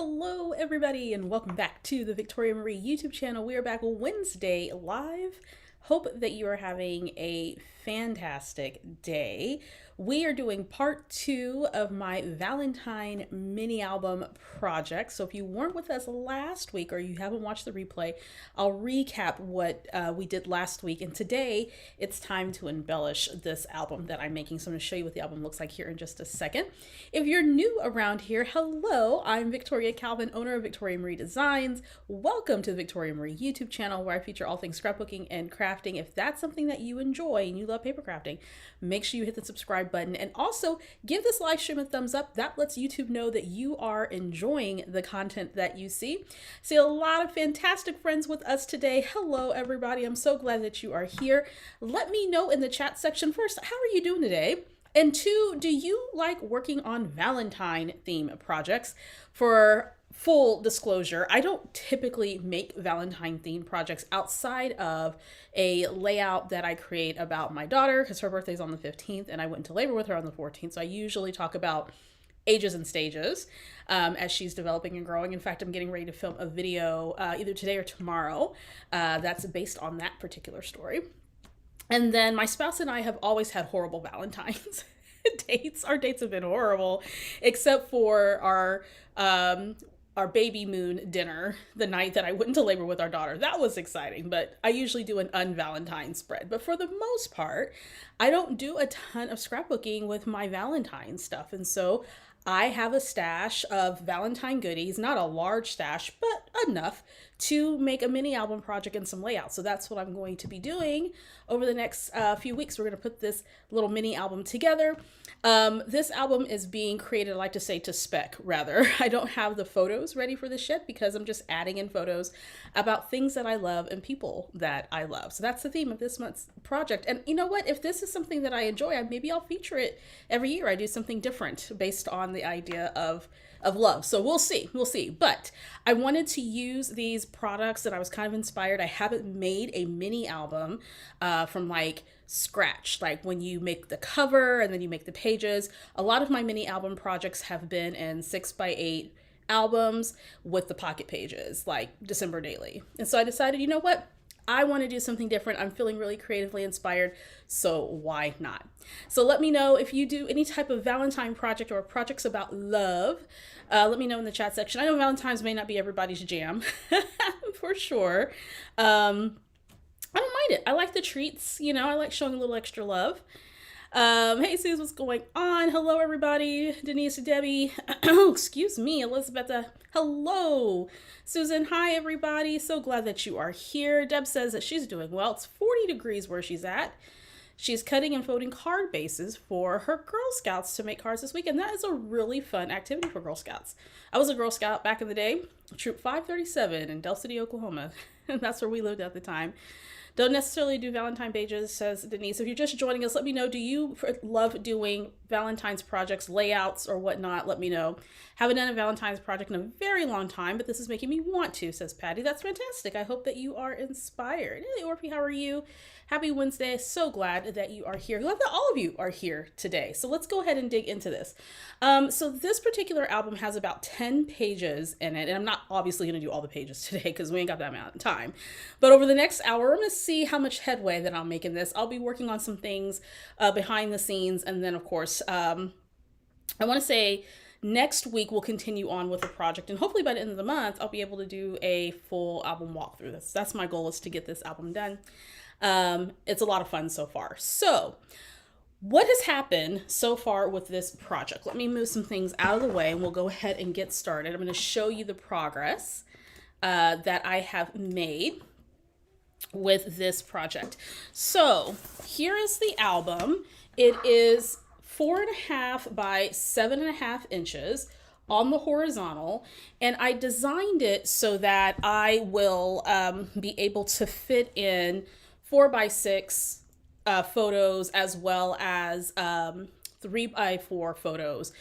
Hello everybody and welcome back to the Victoria Marie YouTube channel. We are back Wednesday live. Hope that you are having a fantastic day. We are doing part 2 of my Valentine mini album project. So if you weren't with us last week or you haven't watched the replay, I'll recap what we did last week. And today it's time to embellish this album that I'm making. So I'm going to show you what the album looks like here in just a second. If you're new around here, hello, I'm Victoria Calvin, owner of Victoria Marie Designs. Welcome to the Victoria Marie YouTube channel where I feature all things scrapbooking and crafting. If that's something that you enjoy and you love paper crafting, make sure you hit the subscribe button and also give this live stream a thumbs up. That lets YouTube know that you are enjoying the content that you see. See a lot of fantastic friends with us today. Hello, everybody. I'm so glad that you are here. Let me know in the chat section first, how are you doing today? And 2, do you like working on Valentine theme projects? For full disclosure, I don't typically make Valentine theme projects outside of a layout that I create about my daughter because her birthday's on the 15th and I went into labor with her on the 14th. So I usually talk about ages and stages as she's developing and growing. In fact, I'm getting ready to film a video either today or tomorrow that's based on that particular story. And then my spouse and I have always had horrible Valentines dates. Our dates have been horrible, except for our baby moon dinner the night that I went into labor with our daughter. That was exciting, but I usually do an un-Valentine spread. But for the most part, I don't do a ton of scrapbooking with my Valentine stuff. And so I have a stash of Valentine goodies, not a large stash, but enough to make a mini album project and some layouts. So that's what I'm going to be doing over the next few weeks. We're going to put this little mini album together. This album is being created, I like to say, to spec rather. I don't have the photos ready for this yet because I'm just adding in photos about things that I love and people that I love. So that's the theme of this month's project. And you know what? If this is something that I enjoy, maybe I'll feature it every year. I do something different based on the idea of love. So we'll see. But I wanted to use these products that I was kind of inspired. I haven't made a mini album from like scratch, like when you make the cover and then you make the pages. A lot of my mini album projects have been in 6x8 albums with the pocket pages, like December Daily. And so I decided, you know what? I want to do something different. I'm feeling really creatively inspired, so why not? So let me know if you do any type of Valentine project or projects about love. Let me know in the chat section. I know Valentine's may not be everybody's jam, for sure. I don't mind it. I like the treats, you know, I like showing a little extra love. Hey, Suze, what's going on? Hello, everybody. Denise, Debbie, excuse me, Elizabeth, hello. Susan, hi, everybody. So glad that you are here. Deb says that she's doing well. It's 40 degrees where she's at. She's cutting and folding card bases for her Girl Scouts to make cards this weekend. That is a really fun activity for Girl Scouts. I was a Girl Scout back in the day, Troop 537 in Del City, Oklahoma. And that's where we lived at the time. Don't necessarily do Valentine pages, says Denise. If you're just joining us, let me know. Do you love doing Valentine's projects, layouts, or whatnot? Let me know. Haven't done a Valentine's project in a very long time, but this is making me want to, says Patty. That's fantastic. I hope that you are inspired. Hey, Orphe, how are you? Happy Wednesday. So glad that you are here. Glad that all of you are here today. So let's go ahead and dig into this. So this particular album has about 10 pages in it, and I'm not obviously going to do all the pages today because we ain't got that amount of time. But over the next hour, I'm going to see how much headway that I'll make in this. I'll be working on some things behind the scenes, and then of course, I want to say next week we'll continue on with the project, and hopefully by the end of the month I'll be able to do a full album walkthrough. That's my goal, is to get this album done. It's a lot of fun so far. So what has happened so far with this project? Let me move some things out of the way and we'll go ahead and get started. I'm going to show you the progress that I have made with this project. So here is the album. It is 4.5 by 7.5 inches on the horizontal, and I designed it so that I will be able to fit in 4x6 photos as well as 3x4 photos.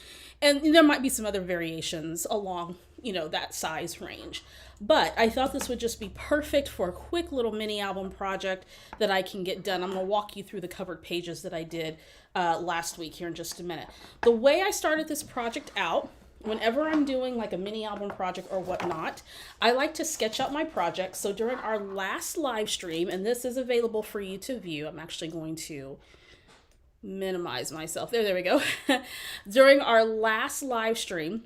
And there might be some other variations along, you know, that size range. But I thought this would just be perfect for a quick little mini album project that I can get done. I'm going to walk you through the covered pages that I did last week here in just a minute. The way I started this project out whenever I'm doing like a mini album project or whatnot, I like to sketch out my project. So during our last live stream, and this is available for you to view, I'm actually going to minimize myself. There we go. During our last live stream,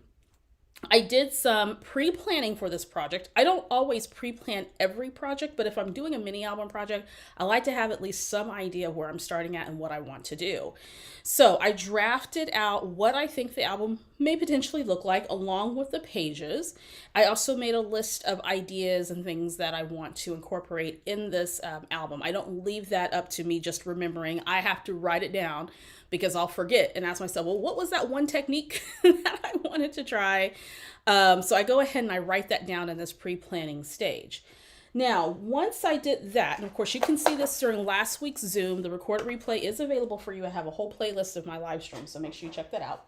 I did some pre-planning for this project. I don't always pre-plan every project, but if I'm doing a mini album project, I like to have at least some idea where I'm starting at and what I want to do. So I drafted out what I think the album may potentially look like along with the pages. I also made a list of ideas and things that I want to incorporate in this album. I don't leave that up to me just remembering. I have to write it down because I'll forget and ask myself, well, what was that one technique that I wanted to try? So I go ahead and I write that down in this pre-planning stage. Now, once I did that, and of course you can see this during last week's Zoom, the recorded replay is available for you. I have a whole playlist of my live streams, so make sure you check that out.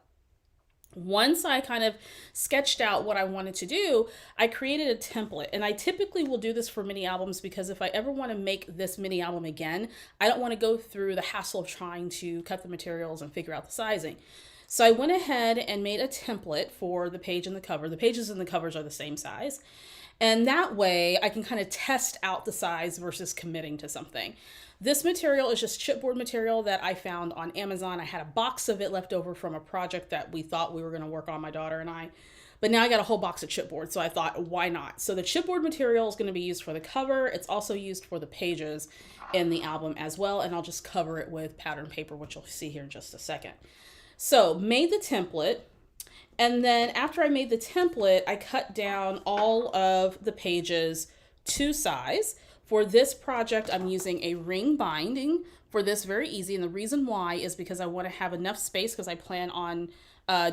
Once I kind of sketched out what I wanted to do, I created a template. And I typically will do this for mini albums because if I ever want to make this mini album again, I don't want to go through the hassle of trying to cut the materials and figure out the sizing. So I went ahead and made a template for the page and the cover. The pages and the covers are the same size. And that way I can kind of test out the size versus committing to something. This material is just chipboard material that I found on Amazon. I had a box of it left over from a project that we thought we were going to work on, my daughter and I. But now I got a whole box of chipboard, so I thought, why not? So the chipboard material is going to be used for the cover. It's also used for the pages in the album as well. And I'll just cover it with pattern paper, which you'll see here in just a second. So made the template. And then after I made the template, I cut down all of the pages to size. For this project, I'm using a ring binding for this, very easy. And the reason why is because I want to have enough space because I plan on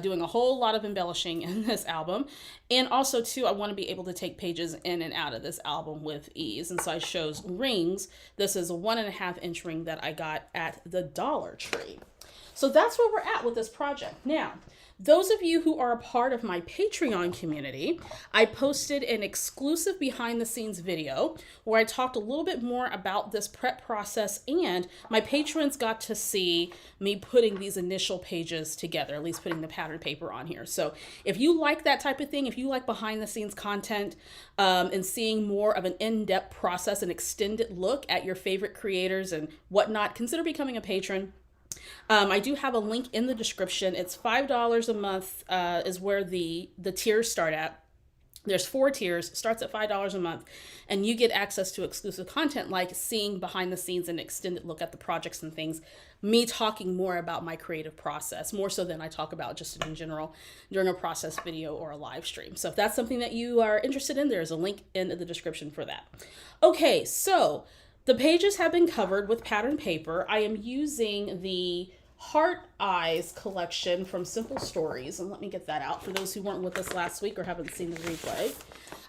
doing a whole lot of embellishing in this album. And also too, I want to be able to take pages in and out of this album with ease. And so I chose rings. This is a 1.5 inch ring that I got at the Dollar Tree. So that's where we're at with this project. Now, those of you who are a part of my Patreon community, I posted an exclusive behind the scenes video where I talked a little bit more about this prep process, and my patrons got to see me putting these initial pages together, at least putting the pattern paper on here. So if you like that type of thing, if you like behind the scenes content and seeing more of an in-depth process, an extended look at your favorite creators and whatnot, consider becoming a patron. I do have a link in the description. It's $5 a month is where the tiers start at. There's 4 tiers, starts at $5 a month, and you get access to exclusive content like seeing behind the scenes and extended look at the projects and things, me talking more about my creative process, more so than I talk about just in general during a process video or a live stream. So if that's something that you are interested in, there's a link in the description for that. Okay, so the pages have been covered with pattern paper. I am using the Heart Eyes collection from Simple Stories. And let me get that out for those who weren't with us last week or haven't seen the replay.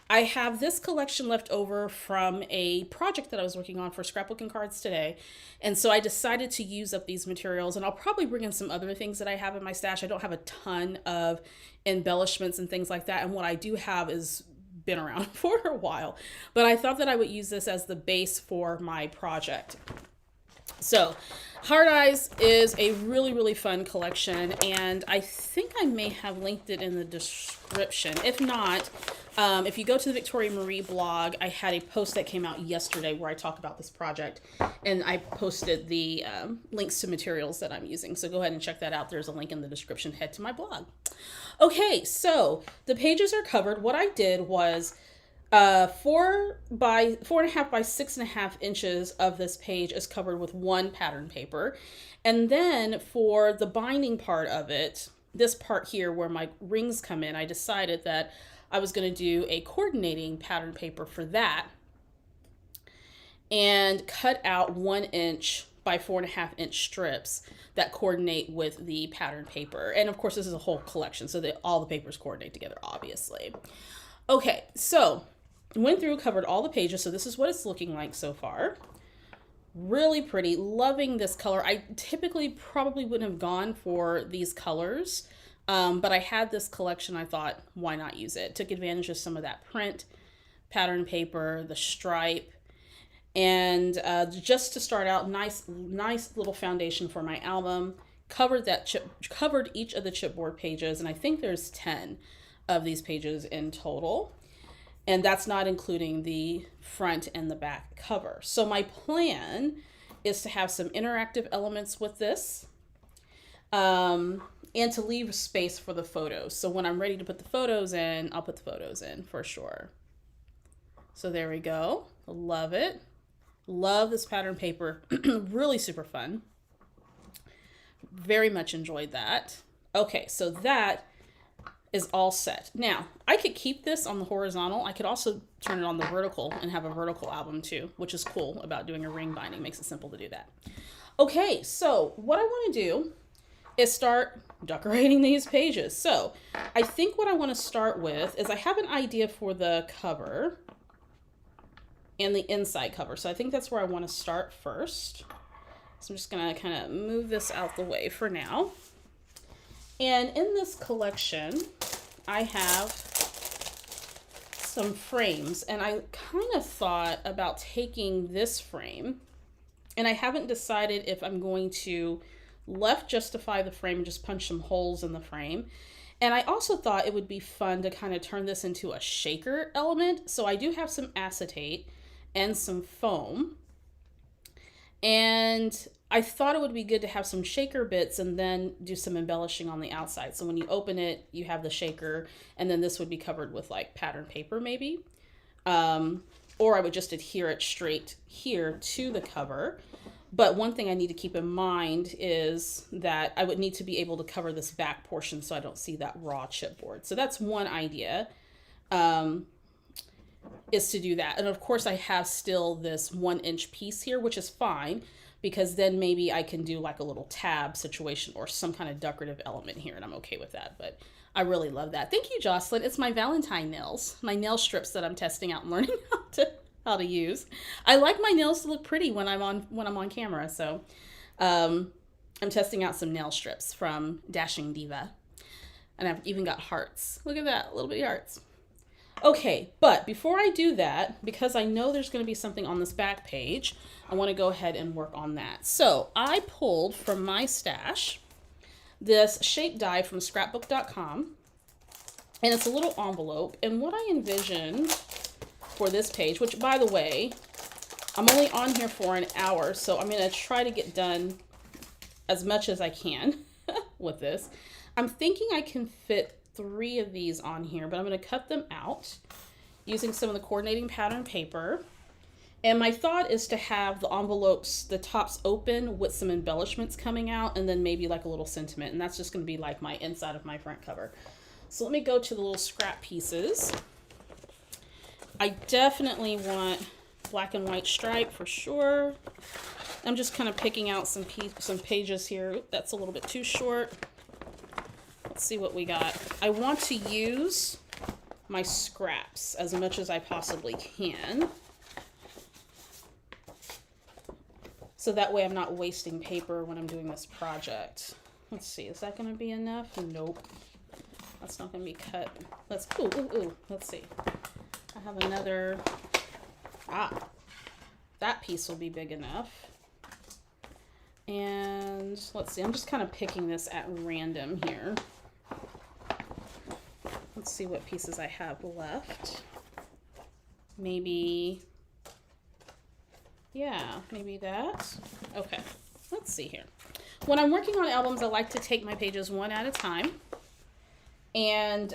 I have this collection left over from a project that I was working on for scrapbooking cards today. And so I decided to use up these materials, and I'll probably bring in some other things that I have in my stash. I don't have a ton of embellishments and things like that. And what I do have is been around for a while, but I thought that I would use this as the base for my project. So Heart Eyes is a really, really fun collection, and I think I may have linked it in the description. If not, if you go to the Victoria Marie blog, I had a post that came out yesterday where I talk about this project, and I posted the links to materials that I'm using. So go ahead and check that out. There's a link in the description. Head to my blog. Okay, so the pages are covered. What I did was 4.5 by 6.5 inches of this page is covered with one pattern paper. And then for the binding part of it, this part here where my rings come in, I decided that I was going to do a coordinating pattern paper for that and cut out 1 inch by 4.5 inch strips that coordinate with the pattern paper. And of course, this is a whole collection, so that all the papers coordinate together, obviously. Okay, so went through, covered all the pages. So this is what it's looking like so far. Really pretty, loving this color. I typically probably wouldn't have gone for these colors, but I had this collection. I thought, why not use it? Took advantage of some of that print, pattern paper, the stripe, and just to start out, nice little foundation for my album. covered each of the chipboard pages, and I think there's 10 of these pages in total. And that's not including the front and the back cover. So my plan is to have some interactive elements with this, and to leave space for the photos. So when I'm ready to put the photos in, I'll put the photos in for sure. So there we go. Love it. Love this pattern paper. Really super fun. Very much enjoyed that. Okay, so that is all set. Now, I could keep this on the horizontal. I could also turn it on the vertical and have a vertical album too, which is cool about doing a ring binding. Makes it simple to do that. Okay, so what I want to do is start decorating these pages. So I think what I want to start with is I have an idea for the cover and the inside cover. So I think that's where I want to start first. So I'm just going to kind of move this out the way for now. And in this collection, I have some frames, and I kind of thought about taking this frame, and I haven't decided if I'm going to left justify the frame and just punch some holes in the frame. And I also thought it would be fun to kind of turn this into a shaker element. So I do have some acetate and some foam. And I thought it would be good to have some shaker bits and then do some embellishing on the outside. So when you open it, you have the shaker, and then this would be covered with like pattern paper maybe. Or I would just adhere it straight here to the cover. But one thing I need to keep in mind is that I would need to be able to cover this back portion so I don't see that raw chipboard. So that's one idea, is to do that. And of course I have still this 1-inch piece here, which is fine, because then maybe I can do like a little tab situation or some kind of decorative element here, and I'm okay with that. But I really love that. Thank you, Jocelyn. It's my Valentine nails, my nail strips that I'm testing out and learning how to use. I like my nails to look pretty when I'm on camera, so I'm testing out some nail strips from Dashing Diva, and I've even got hearts. Look at that, little bitty hearts. Okay, but before I do that, because I know there's going to be something on this back page, I want to go ahead and work on that. So I pulled from my stash this shape die from scrapbook.com, and it's a little envelope. And what I envision for this page, which by the way, I'm only on here for an hour, so I'm going to try to get done as much as I can with this. I'm thinking I can fit 3 of these on here, but I'm going to cut them out using some of the coordinating pattern paper. And my thought is to have the envelopes, the tops open with some embellishments coming out, and then maybe like a little sentiment. And that's just going to be like my inside of my front cover. So let me go to the little scrap pieces. I definitely want black and white stripe for sure. I'm just kind of picking out some pages here. Oop, that's a little bit too short. Let's see what we got. I want to use my scraps as much as I possibly can, so that way I'm not wasting paper when I'm doing this project. Let's see, is that going to be enough? Nope. That's not going to be cut. Let's, ooh. Let's see. I have another, that piece will be big enough. And let's see, I'm just kind of picking this at random here. Let's see what pieces I have left. Maybe, yeah, maybe that. Okay, let's see here. When I'm working on albums, I like to take my pages one at a time. And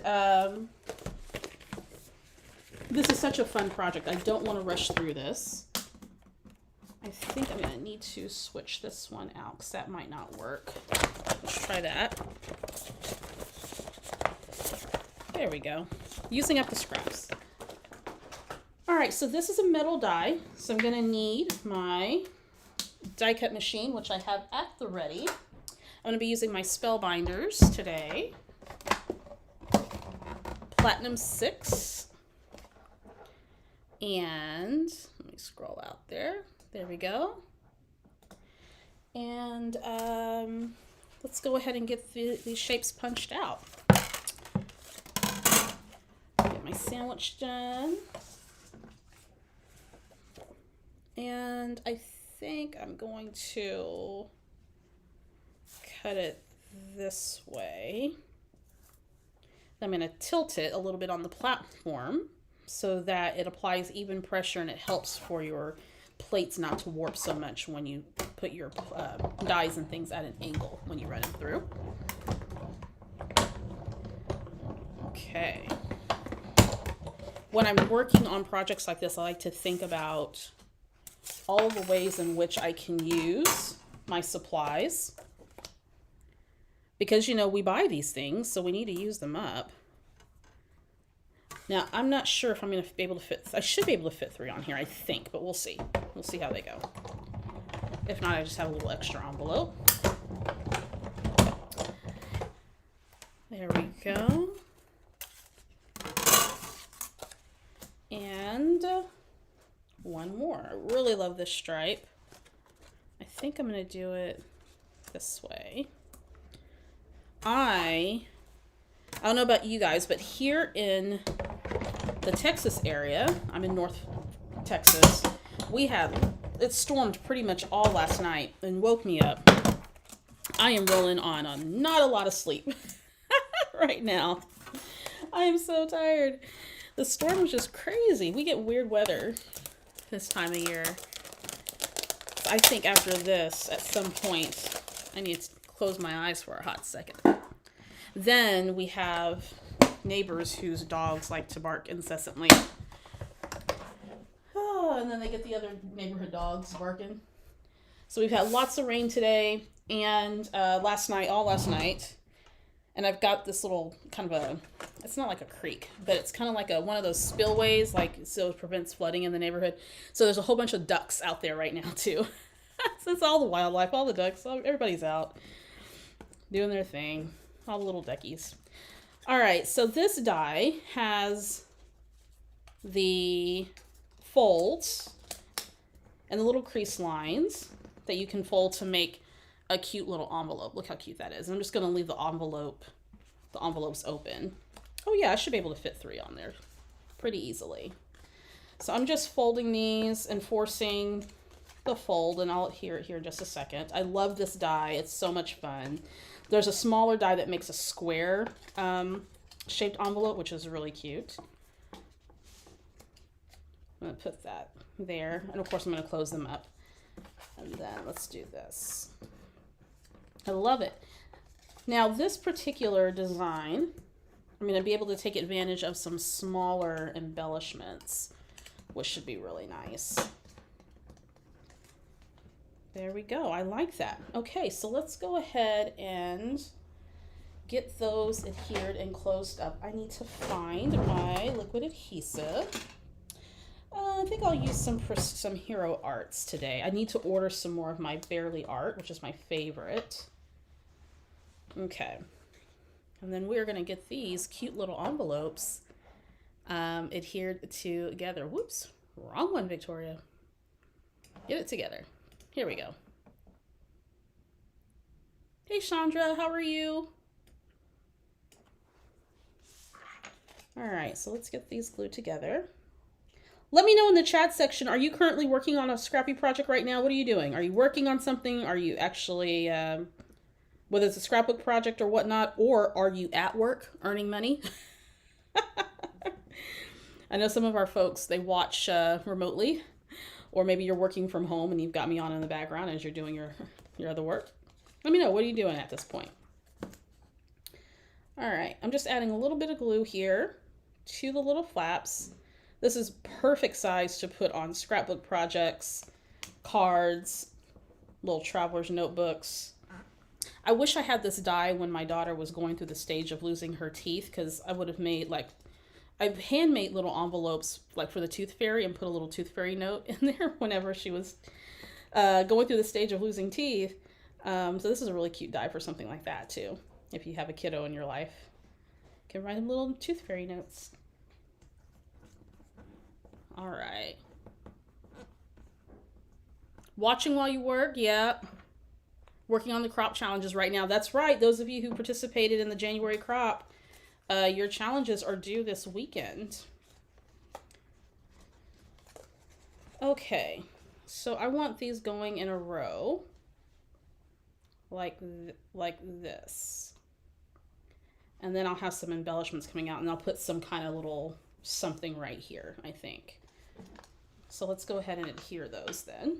this is such a fun project. I don't want to rush through this. I think I'm going to need to switch this one out because that might not work. Let's try that. There we go. Using up the scraps. All right, so this is a metal die. So I'm going to need my die cut machine, which I have at the ready. I'm going to be using my Spellbinders today. Platinum 6. And let me scroll out there. There we go. And let's go ahead and get these shapes punched out. Get my sandwich done. And I think I'm going to cut it this way. I'm going to tilt it a little bit on the platform so that it applies even pressure and it helps for your plates not to warp so much when you put your dies and things at an angle when you run them through. Okay. When I'm working on projects like this, I like to think about all the ways in which I can use my supplies. Because, you know, we buy these things, so we need to use them up. Now, I'm not sure if I'm going to be able to fit... I should be able to fit 3 on here, I think, but we'll see. We'll see how they go. If not, I just have a little extra envelope. There we go. And one more. I really love this stripe. I think I'm going to do it this way. I don't know about you guys, but here in the Texas area, I'm in North Texas, it stormed pretty much all last night and woke me up. I am rolling on not a lot of sleep right now. I am so tired. The storm was just crazy. We get weird weather this time of year. I think after this, at some point, I need to close my eyes for a hot second. Then we have neighbors whose dogs like to bark incessantly. Oh, and then they get the other neighborhood dogs barking. So we've had lots of rain today and all last night. And I've got this little kind of it's not like a creek, but it's kind of like one of those spillways, so it prevents flooding in the neighborhood. So there's a whole bunch of ducks out there right now too. So it's all the wildlife, all the ducks, everybody's out doing their thing. All the little duckies. All right, so this die has the folds and the little crease lines that you can fold to make a cute little envelope. Look how cute that is. I'm just going to leave the envelopes open. Oh yeah, I should be able to fit 3 on there pretty easily. So I'm just folding these and forcing the fold, and I'll hear it here in just a second. I love this die. It's so much fun. There's a smaller die that makes a square shaped envelope, which is really cute. I'm going to put that there. And of course, I'm going to close them up. And then let's do this. I love it. Now, this particular design, I'm going to be able to take advantage of some smaller embellishments, which should be really nice. There we go. I like that. Okay, so let's go ahead and get those adhered and closed up. I need to find my liquid adhesive. I think I'll use some Hero Arts today. I need to order some more of my Barely Art, which is my favorite. Okay. And then we're going to get these cute little envelopes adhered together. Whoops. Wrong one, Victoria. Get it together. Here we go. Hey, Chandra, how are you? All right, so let's get these glued together. Let me know in the chat section, are you currently working on a scrappy project right now? What are you doing? Are you working on something? Are you actually, whether it's a scrapbook project or whatnot, or are you at work earning money? I know some of our folks, they watch remotely. Or maybe you're working from home and you've got me on in the background as you're doing your other work. Let me know, what are you doing at this point? All right, I'm just adding a little bit of glue here to the little flaps. This is perfect size to put on scrapbook projects, cards, little traveler's notebooks. I wish I had this die when my daughter was going through the stage of losing her teeth, because I would have made I've handmade little envelopes for the tooth fairy and put a little tooth fairy note in there whenever she was going through the stage of losing teeth. So this is a really cute die for something like that too. If you have a kiddo in your life, you can write little tooth fairy notes. All right. Watching while you work, yeah. Working on the crop challenges right now. That's right. Those of you who participated in the January crop, your challenges are due this weekend. Okay, so I want these going in a row. like this. And then I'll have some embellishments coming out, and I'll put some kind of little something right here, I think. So let's go ahead and adhere those then.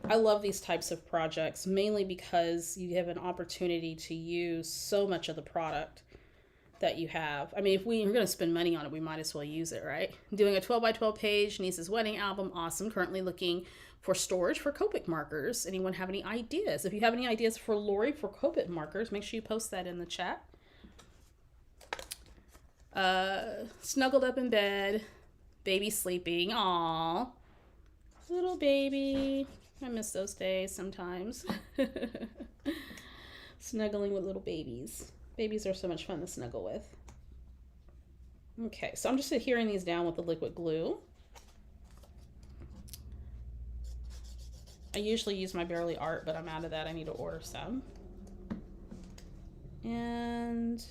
I love these types of projects, mainly because you have an opportunity to use so much of the product that you have. I mean, if we're going to spend money on it, we might as well use it, right? I'm doing a 12 by 12 page niece's wedding album. Awesome. Currently looking for storage for Copic markers. Anyone have any ideas? If you have any ideas for Lori for Copic markers, make sure you post that in the chat. Snuggled up in bed, baby sleeping. Aww, little baby. I miss those days sometimes. Snuggling with little babies. Babies are so much fun to snuggle with. Okay, so I'm just adhering these down with the liquid glue. I usually use my Barely Art, but I'm out of that. I need to order some. And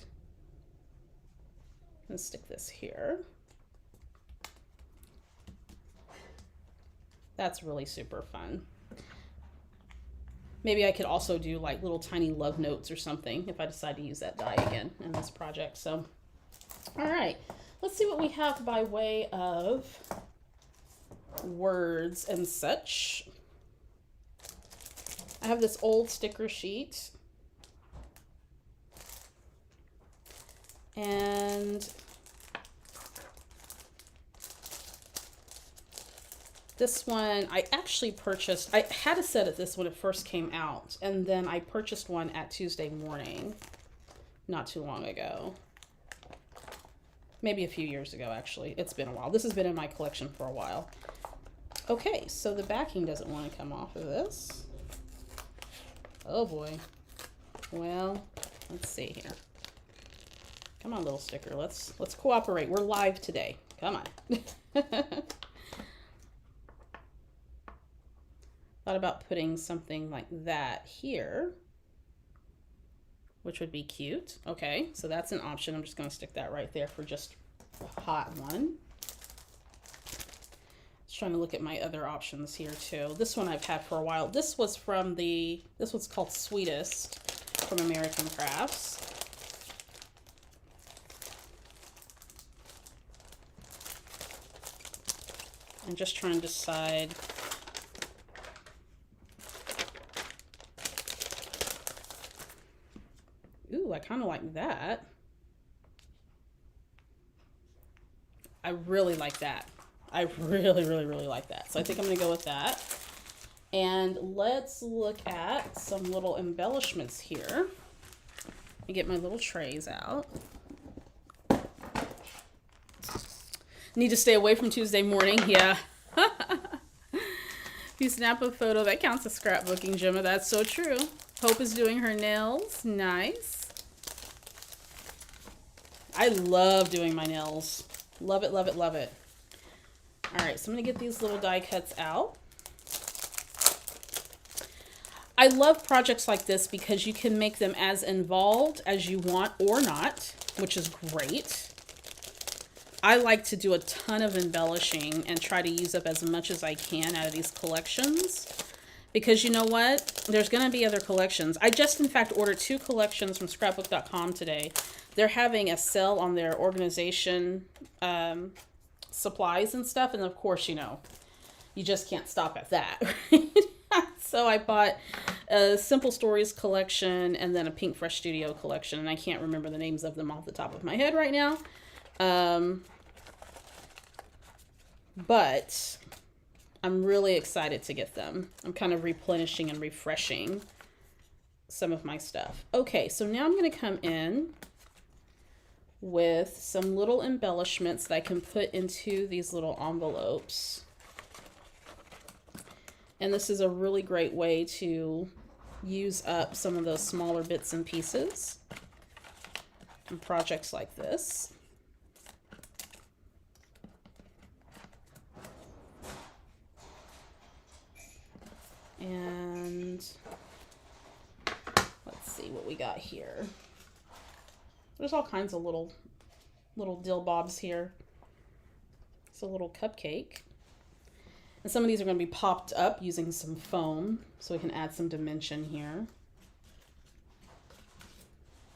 let's stick this here. That's really super fun. Maybe I could also do like little tiny love notes or something if I decide to use that die again in this project. So, all right, let's see what we have by way of words and such. I have this old sticker sheet. And this one, I actually purchased, I had a set of this when it first came out, and then I purchased one at Tuesday Morning not too long ago. Maybe a few years ago, actually. It's been a while. This has been in my collection for a while. Okay, so the backing doesn't want to come off of this. Oh boy. Well, let's see here. Come on, little sticker. Let's cooperate. We're live today. Come on. Thought about putting something like that here, which would be cute. Okay, so that's an option. I'm just going to stick that right there for just a hot one. Just trying to look at my other options here too. This one I've had for a while. This was from this one's called Sweetest from American Crafts. I'm just trying to decide. Ooh, I kind of like that. I really like that. I really, really, really like that. So I think I'm going to go with that. And let's look at some little embellishments here. Let me get my little trays out. Need to stay away from Tuesday Morning. Yeah. If you snap a photo, that counts as scrapbooking, Gemma. That's so true. Hope is doing her nails. Nice. I love doing my nails. Love it, love it, love it. All right, so I'm going to get these little die cuts out. I love projects like this because you can make them as involved as you want or not, which is great. I like to do a ton of embellishing and try to use up as much as I can out of these collections. Because you know what? There's going to be other collections. I just, in fact, ordered 2 collections from scrapbook.com today. They're having a sale on their organization supplies and stuff. And of course, you know, you just can't stop at that. Right? So I bought a Simple Stories collection and then a Pink Fresh Studio collection. And I can't remember the names of them off the top of my head right now. But I'm really excited to get them. I'm kind of replenishing and refreshing some of my stuff. Okay, so now I'm going to come in with some little embellishments that I can put into these little envelopes. And this is a really great way to use up some of those smaller bits and pieces in projects like this. And let's see what we got here. There's all kinds of little dill bobs here. It's a little cupcake. And some of these are going to be popped up using some foam, so we can add some dimension here.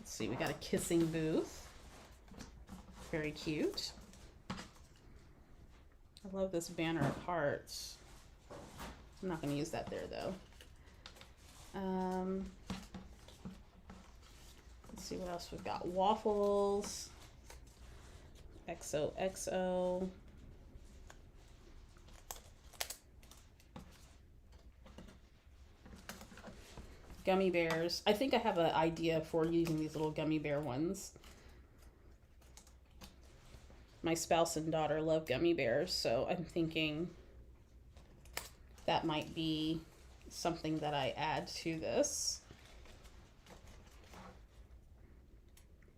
Let's see, we got a kissing booth. Very cute. I love this banner of hearts. I'm not going to use that there though. Let's see what else we've got. Waffles. XOXO. Gummy bears. I think I have an idea for using these little gummy bear ones. My spouse and daughter love gummy bears, so I'm thinking that might be something that I add to this.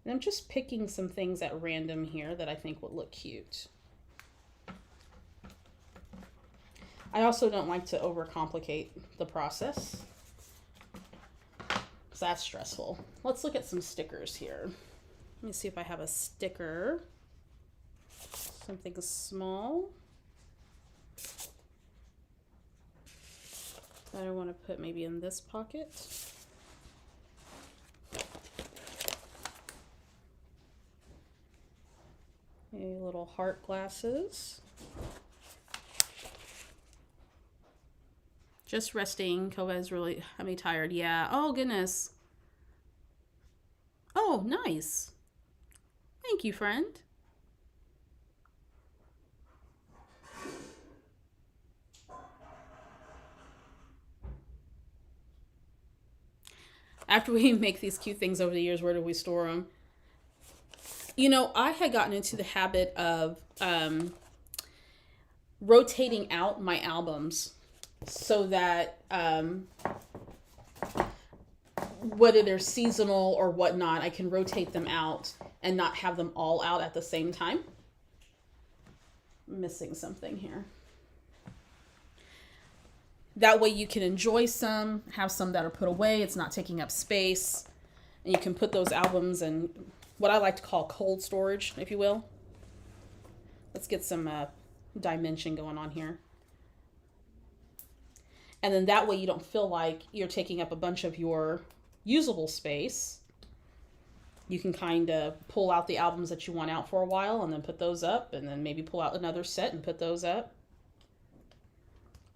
And I'm just picking some things at random here that I think would look cute. I also don't like to overcomplicate the process, because that's stressful. Let's look at some stickers here. Let me see if I have a sticker. Something small that I want to put maybe in this pocket. Maybe little heart glasses. Just resting. Kova is really tired. Yeah. Oh, goodness. Oh, nice. Thank you, friend. After we make these cute things over the years, where do we store them? You know, I had gotten into the habit of rotating out my albums so that whether they're seasonal or whatnot, I can rotate them out and not have them all out at the same time. I'm missing something here. That way you can enjoy some, have some that are put away. It's not taking up space. And you can put those albums in what I like to call cold storage, if you will. Let's get some dimension going on here. And then that way you don't feel like you're taking up a bunch of your usable space. You can kind of pull out the albums that you want out for a while and then put those up, and then maybe pull out another set and put those up.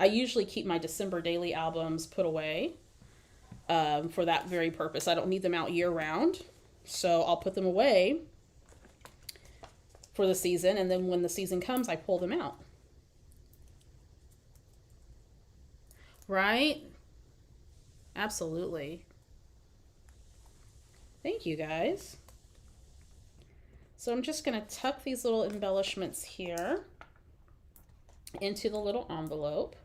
I usually keep my December daily albums put away for that very purpose. I don't need them out year round, so I'll put them away for the season, and then when the season comes, I pull them out. Right? Absolutely. Thank you, guys. So I'm just going to tuck these little embellishments here into the little envelope.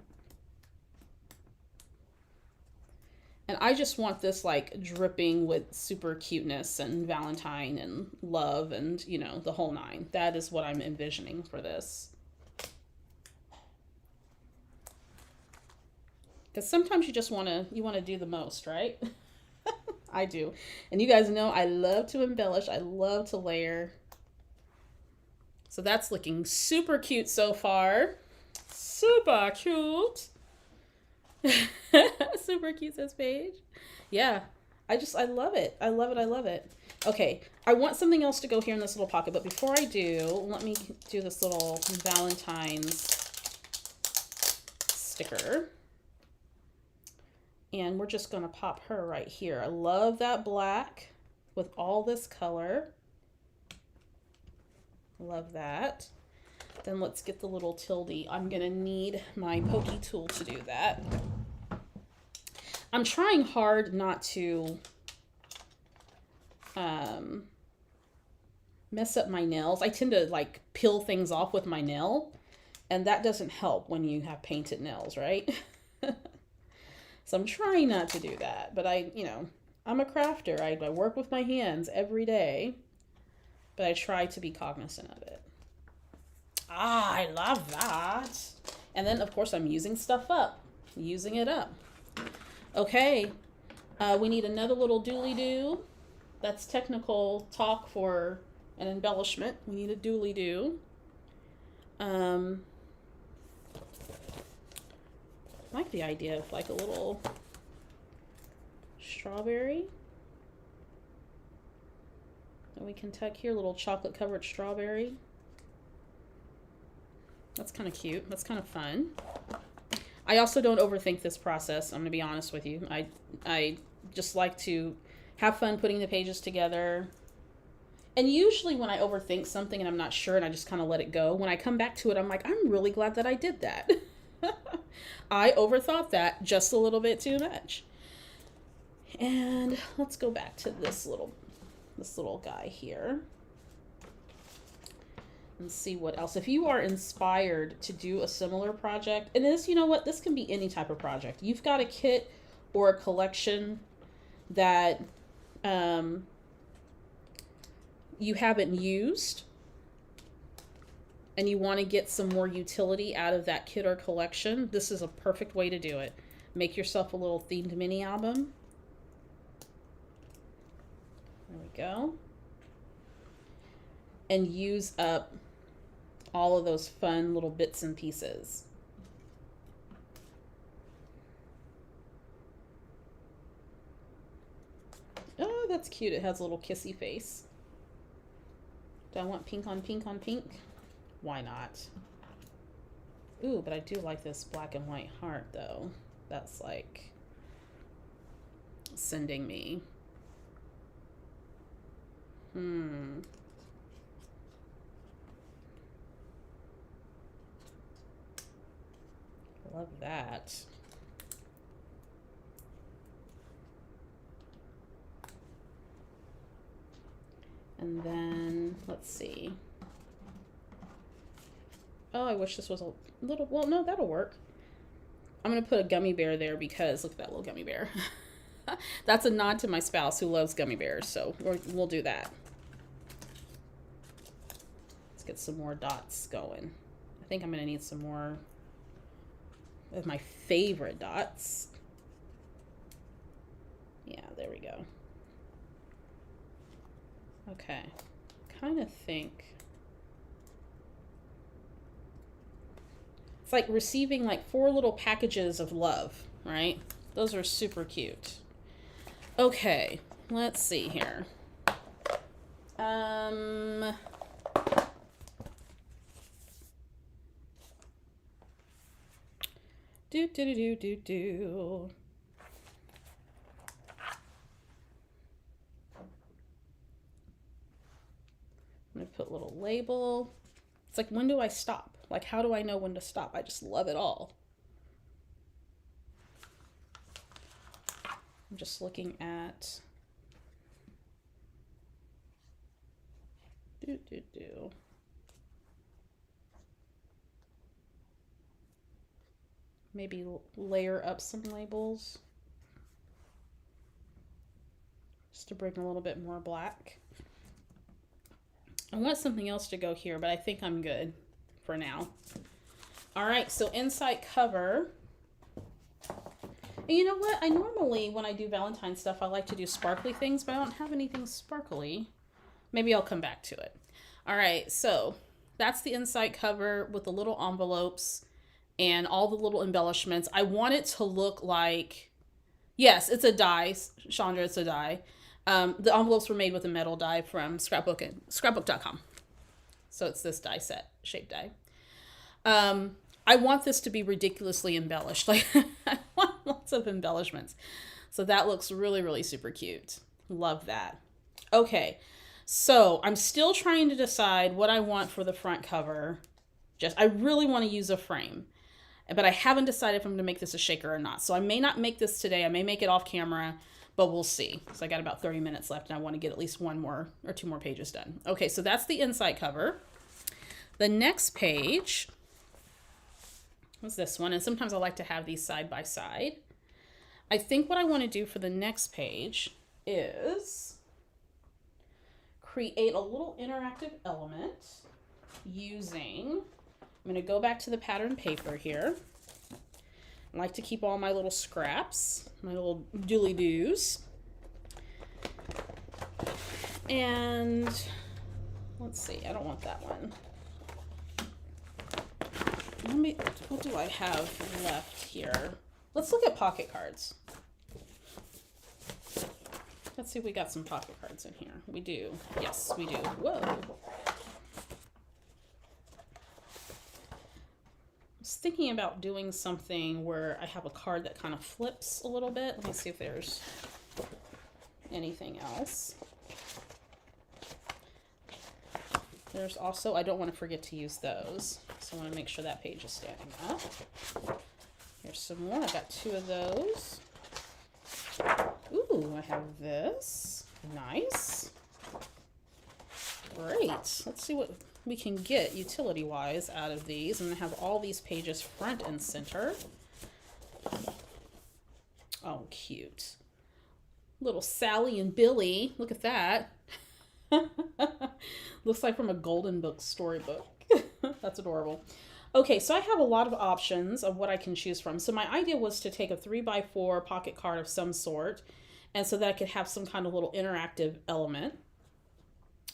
And I just want this like dripping with super cuteness and Valentine and love and, you know, the whole nine. That is what I'm envisioning for this. Because sometimes you just want to do the most, right? I do. And you guys know I love to embellish. I love to layer. So that's looking super cute so far. Super cute. Super cute, says Paige. Yeah, I love it. I love it. I love it. Okay, I want something else to go here in this little pocket, but before I do, let me do this little Valentine's sticker. And we're just going to pop her right here. I love that black with all this color. Love that. Then let's get the little tilde. I'm going to need my pokey tool to do that. I'm trying hard not to mess up my nails. I tend to like peel things off with my nail, and that doesn't help when you have painted nails, right? So I'm trying not to do that, but I'm a crafter. I work with my hands every day, but I try to be cognizant of it. Ah, I love that. And then, of course, I'm using stuff up. Using it up. Okay. We need another little dooley-doo. That's technical talk for an embellishment. We need a dooley-doo. like the idea of like a little strawberry that we can tuck here, little chocolate covered strawberry. That's kind of cute. That's kind of fun. I also don't overthink this process. I'm going to be honest with you. I just like to have fun putting the pages together. And usually when I overthink something and I'm not sure and I just kind of let it go, when I come back to it, I'm like, I'm really glad that I did that. I overthought that just a little bit too much. And let's go back to this little guy here and see what else. If you are inspired to do a similar project, and this, you know what, this can be any type of project. You've got a kit or a collection that you haven't used and you want to get some more utility out of that kit or collection, this is a perfect way to do it. Make yourself a little themed mini album. There we go. And use up all of those fun little bits and pieces. Oh, that's cute. It has a little kissy face. Do I want pink on pink on pink? Why not? Ooh, but I do like this black and white heart though. That's like sending me. Love that. And then, let's see. Oh, I wish this was a little, well, no, that'll work. I'm going to put a gummy bear there because, look at that little gummy bear. That's a nod to my spouse who loves gummy bears, so we'll do that. Let's get some more dots going. I think I'm going to need some more of my favorite dots. Yeah, there we go. Okay, kind of think it's like receiving like 4 little packages of love, right? Those are super cute. Okay, let's see here. Do. I'm gonna put a little label. It's like, when do I stop? Like, how do I know when to stop? I just love it all. I'm just looking at maybe layer up some labels just to bring a little bit more black. I want something else to go here, but I think I'm good for now. All right, so inside cover. And you know what? I normally, when I do Valentine stuff, I like to do sparkly things, but I don't have anything sparkly. Maybe I'll come back to it. All right, so that's the inside cover with the little envelopes and all the little embellishments. I want it to look like, yes, it's a die, Chandra, it's a die. The envelopes were made with a metal die from Scrapbook.com. So it's this die set, shape die. I want this to be ridiculously embellished. Like, I want lots of embellishments. So that looks really, really super cute. Love that. Okay, so I'm still trying to decide what I want for the front cover. I really want to use a frame, but I haven't decided if I'm going to make this a shaker or not. So I may not make this today. I may make it off camera, but we'll see. So I got about 30 minutes left and I want to get at least 1 more or 2 more pages done. Okay, so that's the inside cover. The next page was this one. And sometimes I like to have these side by side. I think what I want to do for the next page is create a little interactive element using, I'm going to go back to the pattern paper here. I like to keep all my little scraps, my little dooley-doos. And let's see, I don't want that one. What do I have left here? let's look at pocket cards. Let's see if we got some pocket cards in here. We do. Yes, we do. Whoa. I was thinking about doing something where I have a card that kind of flips a little bit. Let me see if there's anything else. There's also, I don't want to forget to use those. So I want to make sure that page is standing up. Here's some more. I got 2 of those. Ooh, I have this. Nice. Great. Let's see what we can get utility-wise out of these. I'm going to have all these pages front and center. Oh, cute. Little Sally and Billy. Look at that. Looks like from a Golden Book storybook. That's adorable. Okay, so I have a lot of options of what I can choose from. So my idea was to take a 3x4 pocket card of some sort, and so that I could have some kind of little interactive element.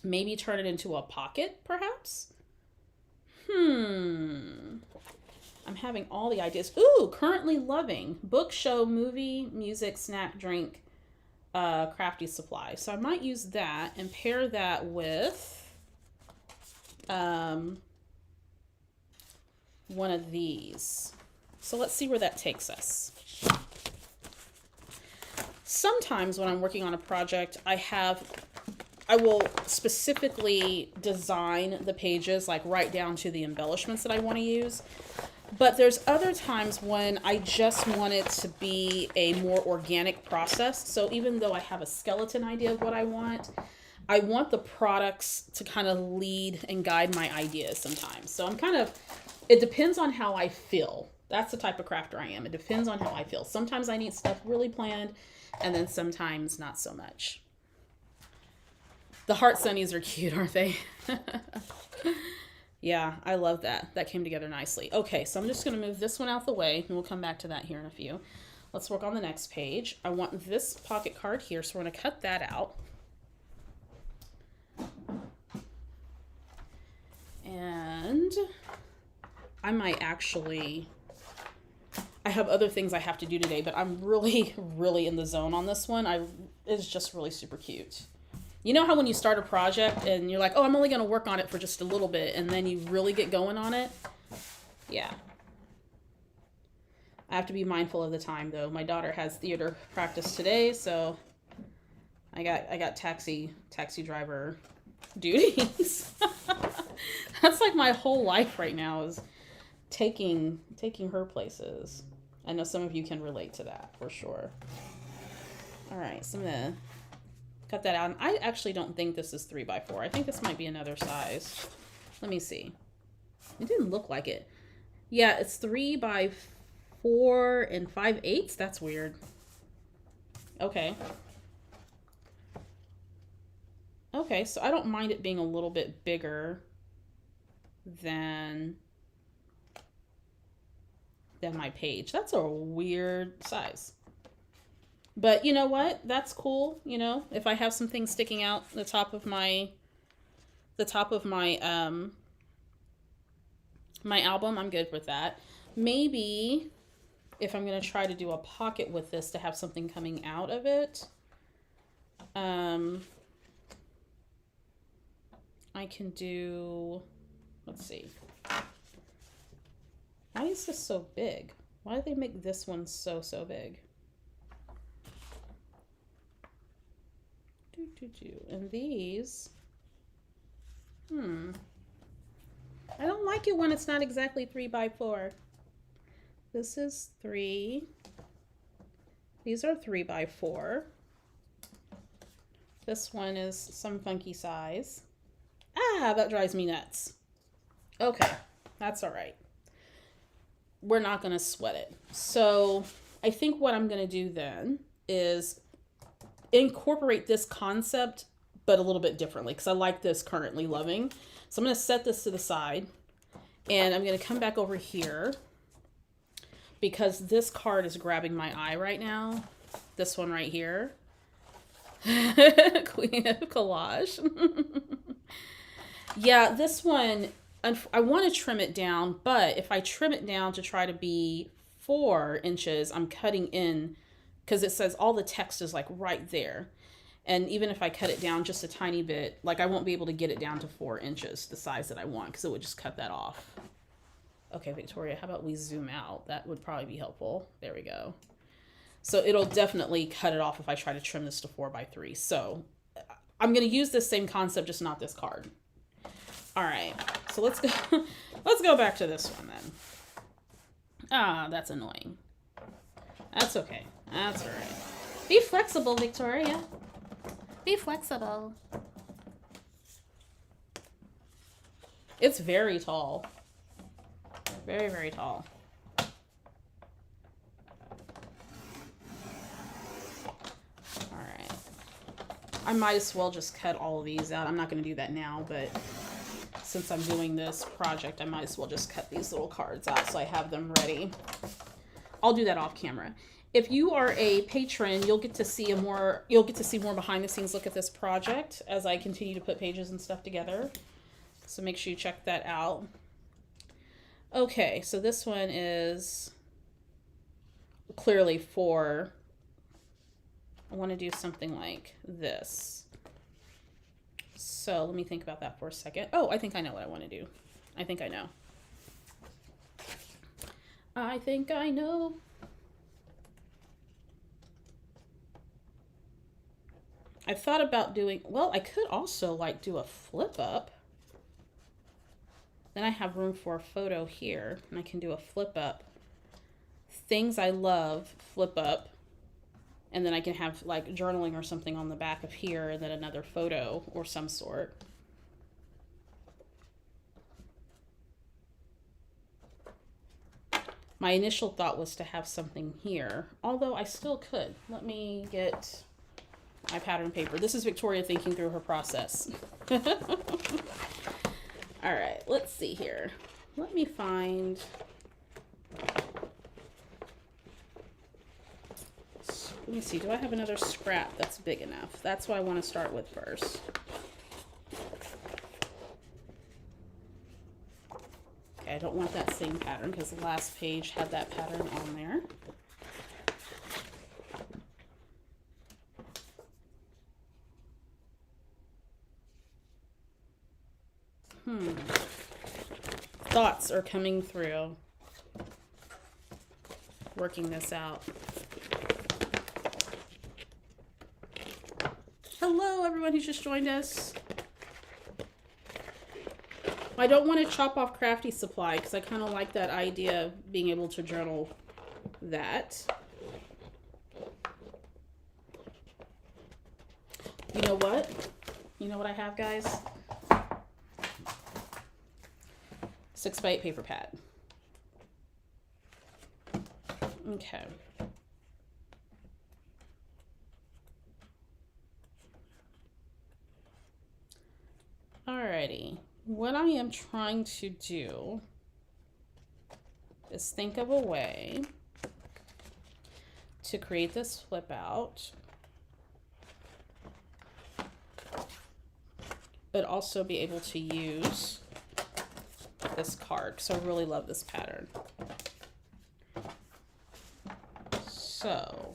Maybe turn it into a pocket, perhaps? I'm having all the ideas. Ooh, currently loving. Book, show, movie, music, snack, drink, crafty supply. So I might use that and pair that with one of these. So let's see where that takes us. Sometimes when I'm working on a project, I will specifically design the pages, like right down to the embellishments that I want to use. But there's other times when I just want it to be a more organic process. So even though I have a skeleton idea of what I want the products to kind of lead and guide my ideas sometimes. So it depends on how I feel. That's the type of crafter I am. It depends on how I feel. Sometimes I need stuff really planned, and then sometimes not so much. The heart sunnies are cute, aren't they? Yeah, I love that. That came together nicely. Okay, so I'm just going to move this one out the way, and we'll come back to that here in a few. Let's work on the next page. I want this pocket card here, so we're going to cut that out. And I might actually, I have other things I have to do today, but I'm really, really in the zone on this one. It's just really super cute. You know how when you start a project and you're like, oh, I'm only going to work on it for just a little bit, and then you really get going on it? Yeah. I have to be mindful of the time, though. My daughter has theater practice today, so I got taxi driver duties. That's like my whole life right now is taking her places. I know some of you can relate to that for sure. All right, so I'm gonna cut that out. And I actually don't think this is 3x4. I think this might be another size. Let me see. It didn't look like it. Yeah, it's 3x4 5/8. That's weird. Okay. Okay, so I don't mind it being a little bit bigger than my page. That's a weird size. But you know what? That's cool. You know, if I have some things sticking out the top of my my album, I'm good with that. Maybe if I'm going to try to do a pocket with this to have something coming out of it, I can do, let's see. Why is this so big? Why did they make this one so big? And these, I don't like it when it's not exactly 3x4. This is 3. These are 3x4. This one is some funky size. Ah, that drives me nuts. Okay, that's all right. We're not going to sweat it. So I think what I'm going to do then is incorporate this concept, but a little bit differently, because I like this currently loving. So I'm going to set this to the side, and I'm going to come back over here because this card is grabbing my eye right now. This one right here. Queen of Collage. Yeah, this one, I want to trim it down, but if I trim it down to try to be 4 inches, I'm cutting in because it says all the text is like right there. And even if I cut it down just a tiny bit, like I won't be able to get it down to 4 inches, the size that I want, because it would just cut that off. Okay, Victoria, how about we zoom out? That would probably be helpful. There we go. So it'll definitely cut it off if I try to trim this to 4x3. So I'm going to use this same concept, just not this card. All right, so let's go. Let's go back to this one then. Ah, that's annoying. That's okay. That's all right. Be flexible, Victoria. Be flexible. It's very tall. Very, very tall. All right. I might as well just cut all of these out. I'm not going to do that now, but since I'm doing this project, I might as well just cut these little cards out so I have them ready. I'll do that off camera. If you are a patron, you'll get to see more behind the scenes look at this project as I continue to put pages and stuff together. So make sure you check that out. Okay, so this one is clearly for, I want to do something like this. So let me think about that for a second. Oh, I think I know what I want to do. I think I know. I think I know. I thought about doing, well, I could also like do a flip up. Then I have room for a photo here, and I can do a flip up. Things I love, flip up. And then I can have like journaling or something on the back of here, and then another photo or some sort. My initial thought was to have something here, although I still could. Let me get my pattern paper. This is Victoria thinking through her process. All right, let's see here. Let me find... Let me see, do I have another scrap that's big enough? That's what I want to start with first. Okay, I don't want that same pattern because the last page had that pattern on there. Thoughts are coming through. Working this out. Hello, everyone who's just joined us. I don't want to chop off Crafty Supply because I kind of like that idea of being able to journal that. You know what? You know what I have, guys? 6x8 paper pad. Okay. Alrighty. What I am trying to do is think of a way to create this flip out, but also be able to use this card, because I really love this pattern. So,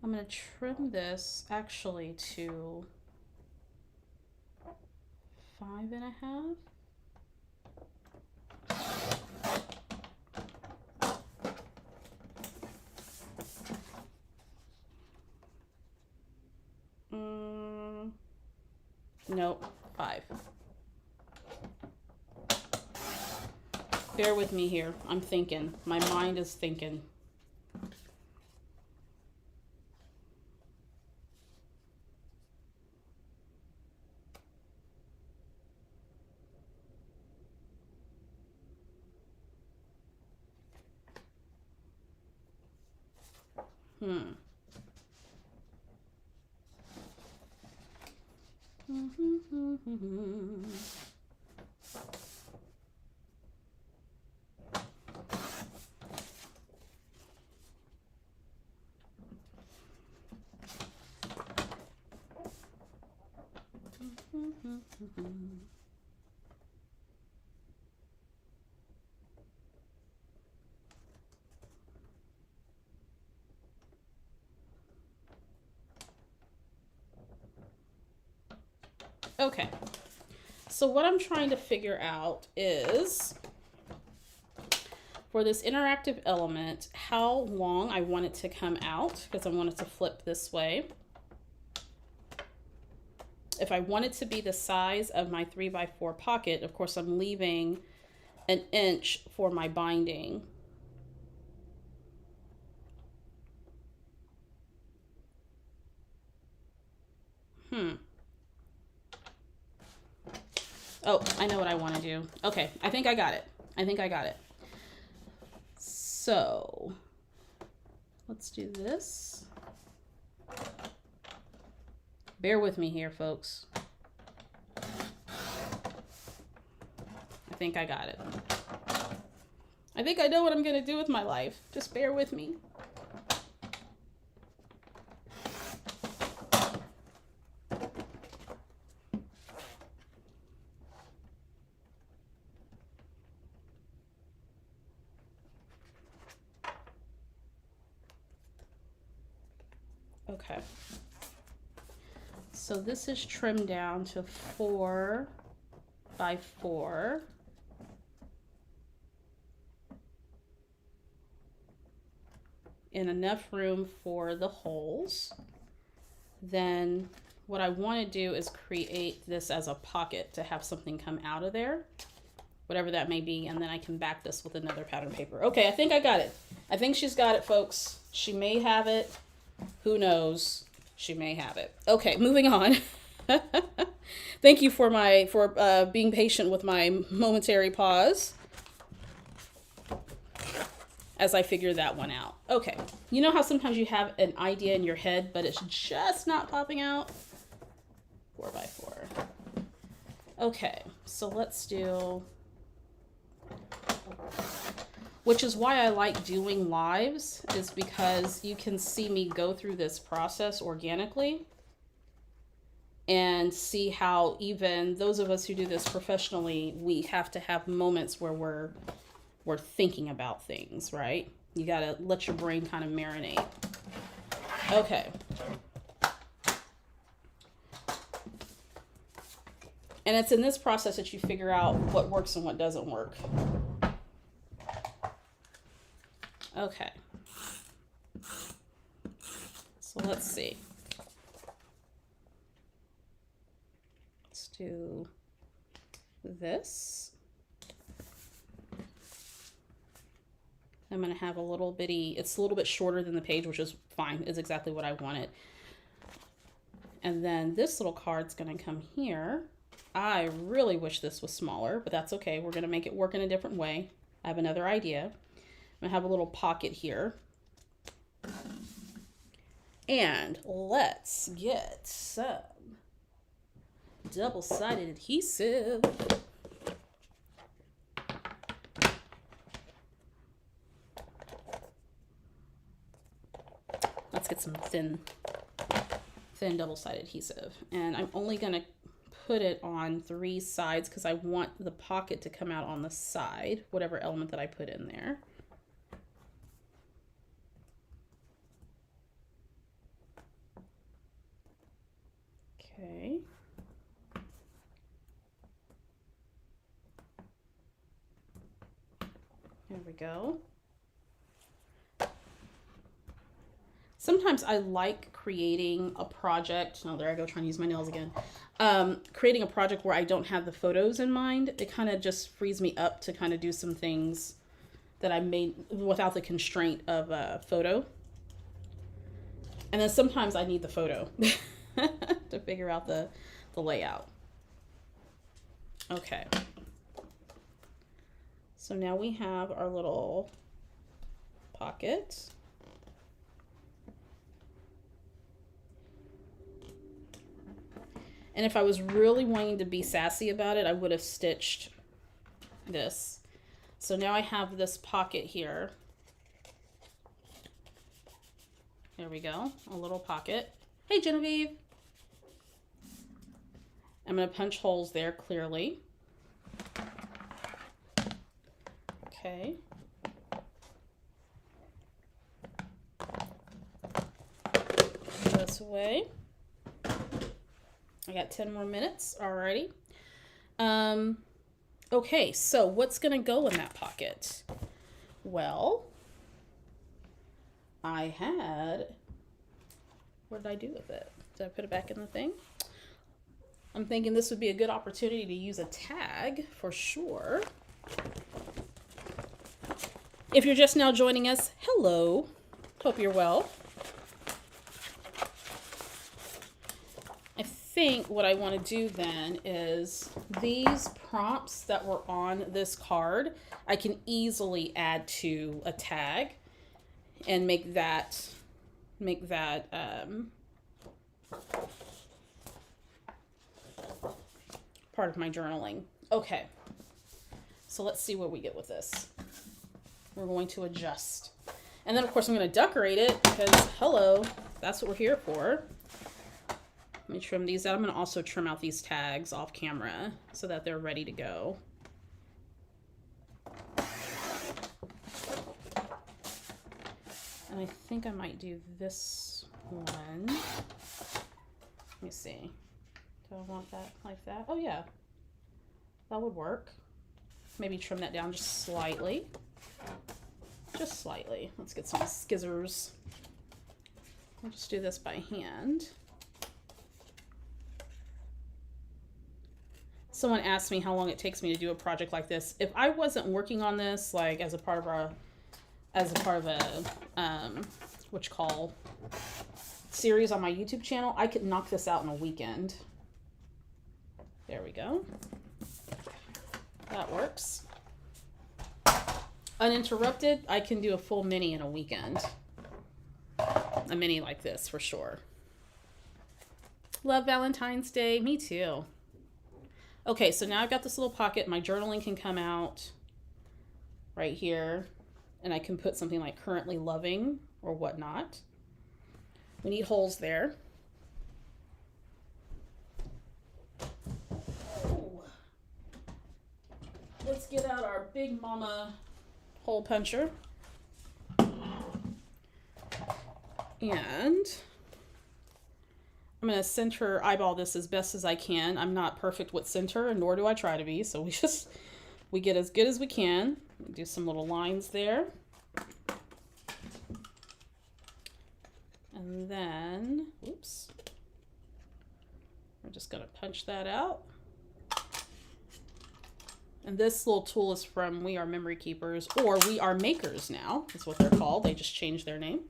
I'm going to trim this actually to 5.5. Nope, 5. Bear with me here. I'm thinking. My mind is thinking. Okay, so what I'm trying to figure out is, for this interactive element, how long I want it to come out, because I want it to flip this way. If I want it to be the size of my 3x4 pocket, of course I'm leaving an inch for my binding. Oh, I know what I want to do. Okay, I think I got it. I think I got it. So, let's do this. Bear with me here, folks. I think I got it. I think I know what I'm going to do with my life. Just bear with me. Okay. So this is trimmed down to 4x4. And enough room for the holes. Then what I want to do is create this as a pocket to have something come out of there, whatever that may be, and then I can back this with another pattern paper. Okay, I think I got it. I think she's got it, folks. She may have it. Who knows? She may have it. Okay, moving on. Thank you for being patient with my momentary pause as I figure that one out. Okay, you know how sometimes you have an idea in your head, but it's just not popping out? 4x4. Okay, so let's do, which is why I like doing lives, is because you can see me go through this process organically and see how even those of us who do this professionally, we have to have moments where we're thinking about things, right? You gotta let your brain kind of marinate. Okay. And it's in this process that you figure out what works and what doesn't work. Okay. So let's see. Let's do this. I'm going to have a little bitty, it's a little bit shorter than the page, which is fine. Is exactly what I wanted. And then this little card's going to come here. I really wish this was smaller, but that's okay. We're going to make it work in a different way. I have another idea. I'm going to have a little pocket here. And let's get some double-sided adhesive. Let's get some thin double-sided adhesive. And I'm only going to put it on 3 sides because I want the pocket to come out on the side, whatever element that I put in there. Okay. There we go. Sometimes I like creating a project. Oh, there I go, trying to use my nails again. Creating a project where I don't have the photos in mind. It kind of just frees me up to kind of do some things that I made without the constraint of a photo. And then sometimes I need the photo to figure out the layout. Okay. So now we have our little pocket. And if I was really wanting to be sassy about it, I would have stitched this. So now I have this pocket here. There we go, a little pocket. Hey, Genevieve. I'm going to punch holes there clearly. Okay. This way. I got 10 more minutes already. Okay, so what's going to go in that pocket? Well, I had, what did I do with it? Did I put it back in the thing? I'm thinking this would be a good opportunity to use a tag for sure. If you're just now joining us, hello. Hope you're well. I think what I want to do then is these prompts that were on this card, I can easily add to a tag and make that part of my journaling. Okay, so let's see what we get with this. We're going to adjust. And then of course I'm going to decorate it because hello, that's what we're here for. Let me trim these out. I'm going to also trim out these tags off camera so that they're ready to go. And I think I might do this one. Let me see. Do I want that like that? Oh yeah, that would work. Maybe trim that down just slightly. Just slightly. Let's get some scissors. I'll just do this by hand. Someone asked me how long it takes me to do a project like this. If I wasn't working on this like as a part of a what you call series on my YouTube channel, I could knock this out in a weekend. There we go. That works. Uninterrupted, I can do a full mini in a weekend. A mini like this for sure. Love Valentine's Day. Me too. Okay, so now I've got this little pocket. My journaling can come out right here. And I can put something like currently loving or whatnot. We need holes there. Ooh. Let's get out our Big Mama hole puncher. And I'm going to center eyeball this as best as I can. I'm not perfect with center, and nor do I try to be. So we get as good as we can. Do some little lines there. And then, oops, we're just going to punch that out. And this little tool is from We Are Memory Keepers, or We Are Makers now, is what they're called. They just changed their name.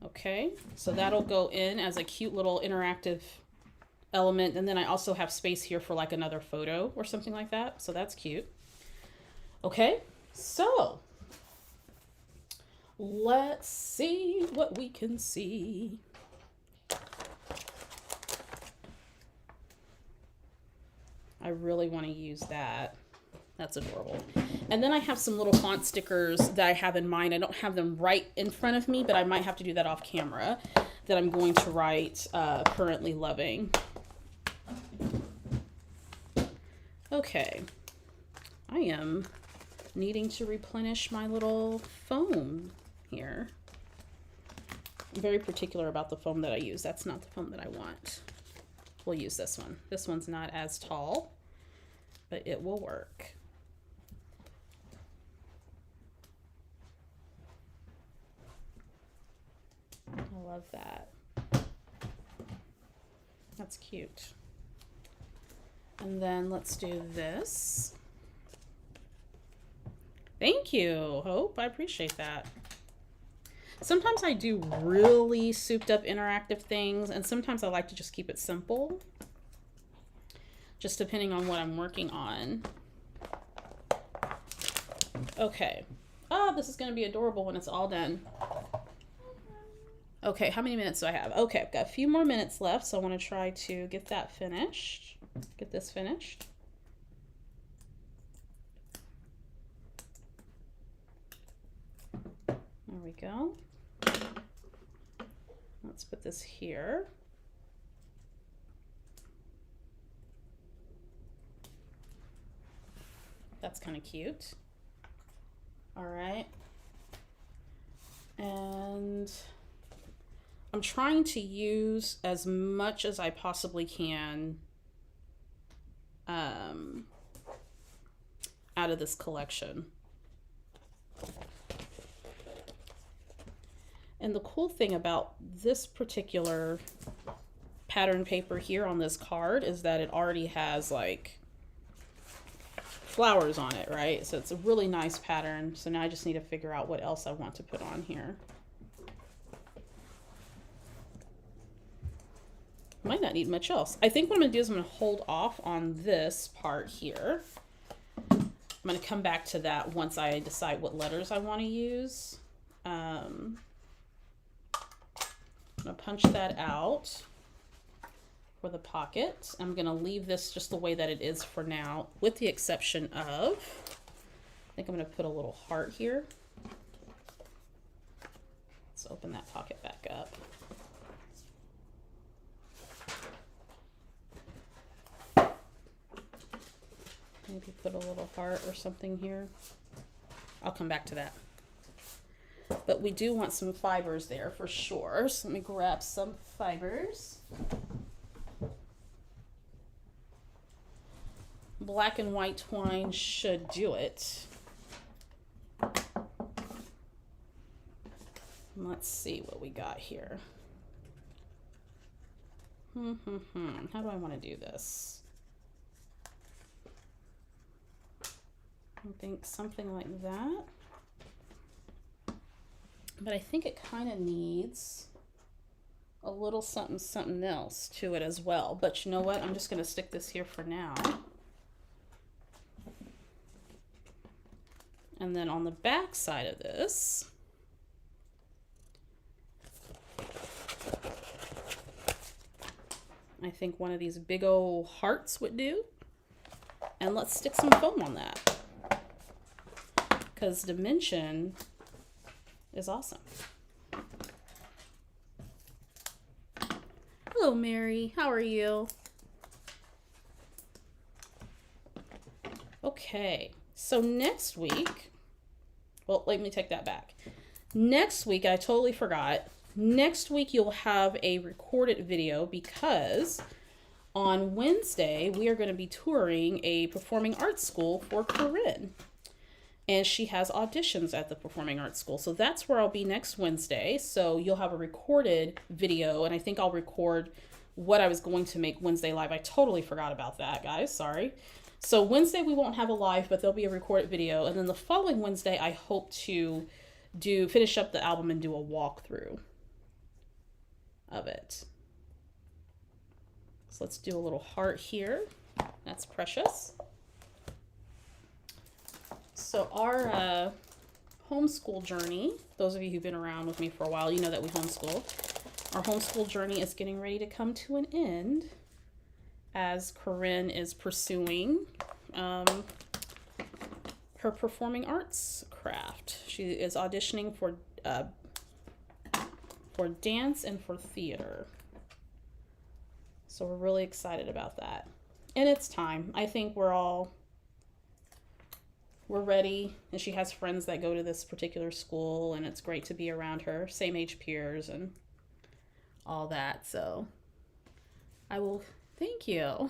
Okay, so that'll go in as a cute little interactive element. And then I also have space here for like another photo or something like that. So that's cute. Okay, so let's see what we can see. I really want to use that. That's adorable. And then I have some little font stickers that I have in mind. I don't have them right in front of me, but I might have to do that off camera, that I'm going to write currently loving. Okay, I am needing to replenish my little foam here. I'm very particular about the foam that I use. That's not the foam that I want. We'll use this one. This one's not as tall, but it will work. I love that. That's cute. And then let's do this. Thank you, Hope. I appreciate that. Sometimes I do really souped up interactive things, and sometimes I like to just keep it simple, just depending on what I'm working on. Okay. Oh, this is going to be adorable when it's all done. Okay, how many minutes do I have? Okay, I've got a few more minutes left, so I want to try to get that finished. Get this finished. There we go. Let's put this here. That's kind of cute. All right. And I'm trying to use as much as I possibly can out of this collection. And the cool thing about this particular pattern paper here on this card is that it already has like flowers on it, right? So it's a really nice pattern. So now I just need to figure out what else I want to put on here. Might not need much else. I think what I'm gonna do is I'm gonna hold off on this part here. I'm gonna come back to that once I decide what letters I want to use. I'm gonna punch that out for the pocket. I'm gonna leave this just the way that it is for now, with the exception of, I think I'm gonna put a little heart here. Let's open that pocket back up. Maybe put a little heart or something here. I'll come back to that. But we do want some fibers there for sure. So let me grab some fibers. Black and white twine should do it. Let's see what we got here. How do I want to do this? I think something like that. But I think it kind of needs a little something, something else to it as well. But you know what? I'm just going to stick this here for now. And then on the back side of this, I think one of these big old hearts would do. And let's stick some foam on that, because dimension is awesome. Hello, Mary. How are you? Okay, so next week, well, let me take that back. Next week, I totally forgot. Next week, you'll have a recorded video because on Wednesday, we are going to be touring a performing arts school for Corinne. And she has auditions at the performing arts school. So that's where I'll be next Wednesday. So you'll have a recorded video, and I think I'll record what I was going to make Wednesday live. I totally forgot about that, guys. Sorry. So Wednesday we won't have a live, but there'll be a recorded video. And then the following Wednesday, I hope to finish up the album and do a walkthrough of it. So let's do a little heart here. That's precious. So our homeschool journey, those of you who've been around with me for a while, you know that we homeschool. Our homeschool journey is getting ready to come to an end as Corinne is pursuing her performing arts craft. She is auditioning for dance and for theater. So we're really excited about that. And it's time. I think we're ready, and she has friends that go to this particular school, and it's great to be around her, same age peers and all that. So I will, thank you.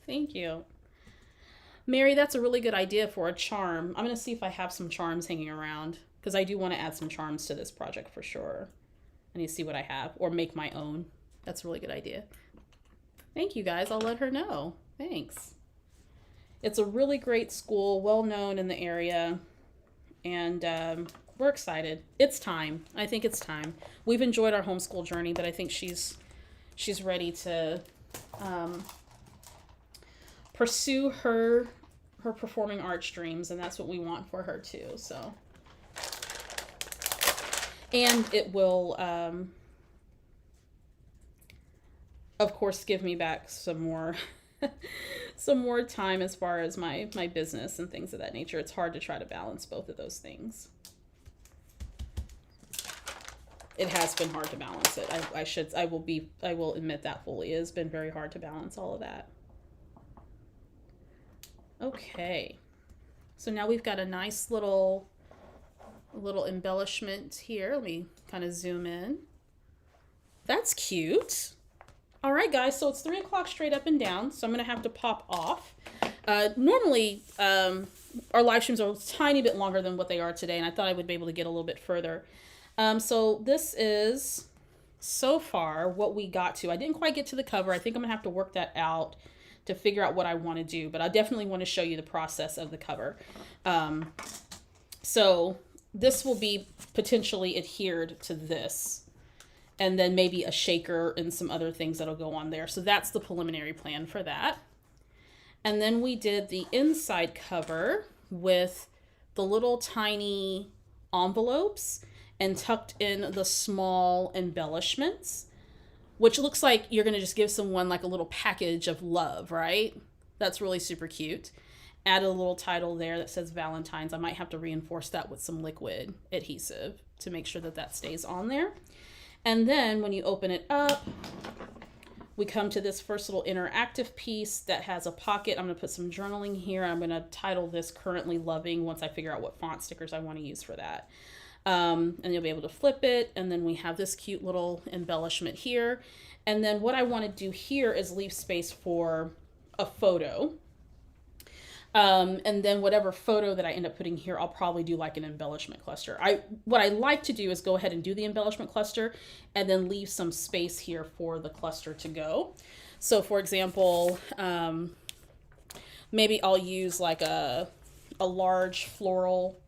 Thank you. Mary, that's a really good idea for a charm. I'm going to see if I have some charms hanging around, because I do want to add some charms to this project for sure. I need to see what I have, or make my own. That's a really good idea. Thank you, guys. I'll let her know. Thanks. It's a really great school, well known in the area, and we're excited. It's time. I think it's time. We've enjoyed our homeschool journey, but I think she's ready to pursue her performing arts dreams, and that's what we want for her too. So, and it will, of course, give me back some more. Some more time as far as my business and things of that nature. It's hard to try to balance both of those things. It has been hard to balance it. I will admit that fully. It has been very hard to balance all of that. Okay. So now we've got a nice little embellishment here. Let me kind of zoom in. That's cute. All right, guys, so it's 3 o'clock straight up and down, so I'm going to have to pop off. Normally, our live streams are a tiny bit longer than what they are today, and I thought I would be able to get a little bit further. So this is, so far, what we got to. I didn't quite get to the cover. I think I'm going to have to work that out to figure out what I want to do, but I definitely want to show you the process of the cover. So this will be potentially adhered to this, and then maybe a shaker and some other things that'll go on there. So that's the preliminary plan for that. And then we did the inside cover with the little tiny envelopes and tucked in the small embellishments, which looks like you're going to just give someone like a little package of love, right? That's really super cute. Add a little title there that says Valentine's. I might have to reinforce that with some liquid adhesive to make sure that that stays on there. And then when you open it up, we come to this first little interactive piece that has a pocket. I'm going to put some journaling here. I'm going to title this Currently Loving once I figure out what font stickers I want to use for that. And you'll be able to flip it. And then we have this cute little embellishment here. And then what I want to do here is leave space for a photo. And then whatever photo that I end up putting here, I'll probably do like an embellishment cluster. What I like to do is go ahead and do the embellishment cluster and then leave some space here for the cluster to go. So for example, maybe I'll use like a large floral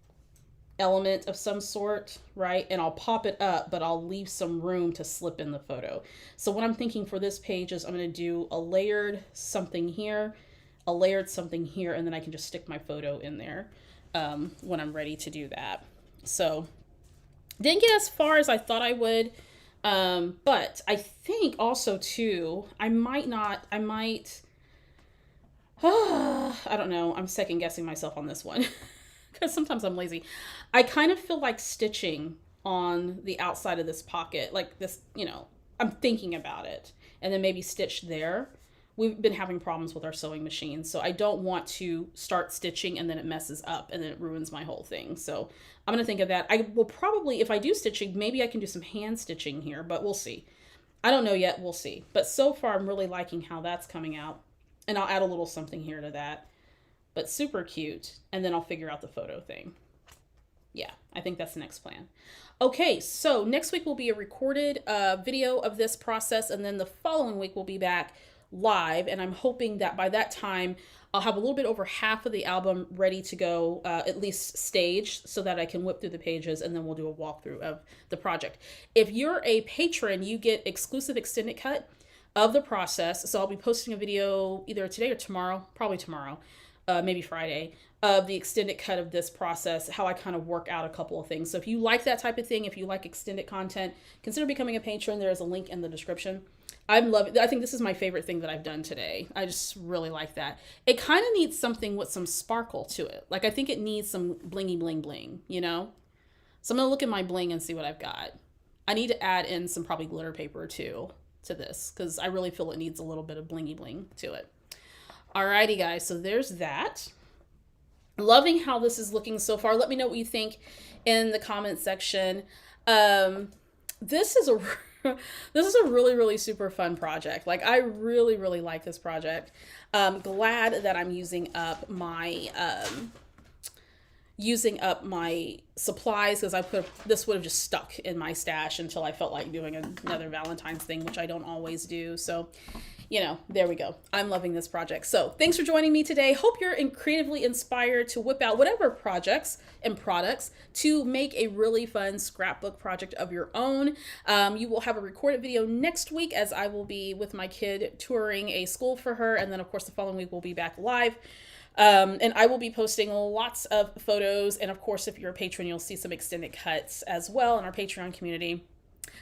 element of some sort, right? And I'll pop it up, but I'll leave some room to slip in the photo. So what I'm thinking for this page is I'm going to do a layered something here, a layered something here, and then I can just stick my photo in there when I'm ready to do that. So didn't get as far as I thought I would, but I think also too, I don't know, I'm second guessing myself on this one because sometimes I'm lazy. I kind of feel like stitching on the outside of this pocket, like this, you know, I'm thinking about it, and then maybe stitch there. We've been having problems with our sewing machine, so I don't want to start stitching and then it messes up and then it ruins my whole thing. So I'm going to think of that. I will probably, if I do stitching, maybe I can do some hand stitching here, but we'll see. I don't know yet. We'll see. But so far, I'm really liking how that's coming out. And I'll add a little something here to that. But super cute. And then I'll figure out the photo thing. Yeah, I think that's the next plan. Okay, so next week will be a recorded video of this process, and then the following week we'll be back live, and I'm hoping that by that time I'll have a little bit over half of the album ready to go, at least staged, so that I can whip through the pages, and then we'll do a walkthrough of the project. If you're a patron, you get exclusive extended cut of the process, so I'll be posting a video either today or tomorrow, probably tomorrow, maybe Friday, of the extended cut of this process, how I kind of work out a couple of things. So if you like that type of thing, if you like extended content, consider becoming a patron. There is a link in the description. I think this is my favorite thing that I've done today. I just really like that. It kind of needs something with some sparkle to it. Like I think it needs some blingy bling bling, you know? So I'm going to look at my bling and see what I've got. I need to add in some probably glitter paper too to this because I really feel it needs a little bit of blingy bling to it. Alrighty guys, so there's that. Loving how this is looking so far. Let me know what you think in the comment section. This is a really, really super fun project. Like I really, really like this project. Glad that I'm using up my supplies because this would have just stuck in my stash until I felt like doing another Valentine's thing, which I don't always do. So, you know, there we go. I'm loving this project. So thanks for joining me today. Hope you're creatively inspired to whip out whatever projects and products to make a really fun scrapbook project of your own. You will have a recorded video next week as I will be with my kid touring a school for her. And then of course the following week we'll be back live. And I will be posting lots of photos. And of course, if you're a patron, you'll see some extended cuts as well in our Patreon community.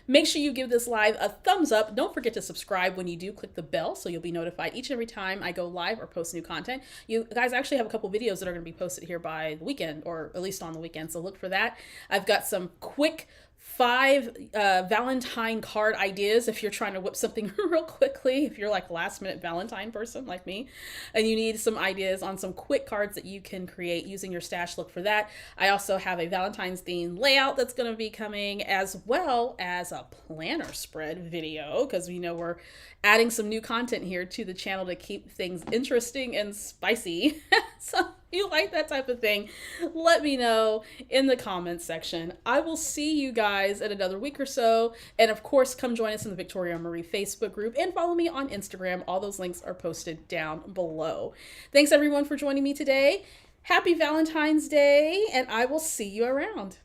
Make sure you give this live a thumbs up. Don't forget to subscribe when you do. Click the bell so you'll be notified each and every time I go live or post new content. You guys actually have a couple videos that are going to be posted here by the weekend, or at least on the weekend, so look for that. I've got some quick 5 Valentine card ideas if you're trying to whip something real quickly, if you're like a last minute Valentine person like me and you need some ideas on some quick cards that you can create using your stash, look for that. I also have a Valentine's theme layout that's going to be coming, as well as a planner spread video, because we know we're adding some new content here to the channel to keep things interesting and spicy. So if you like that type of thing, let me know in the comments section. I will see you guys in another week or so. And of course, come join us in the Victoria Marie Facebook group and follow me on Instagram. All those links are posted down below. Thanks everyone for joining me today. Happy Valentine's Day, and I will see you around.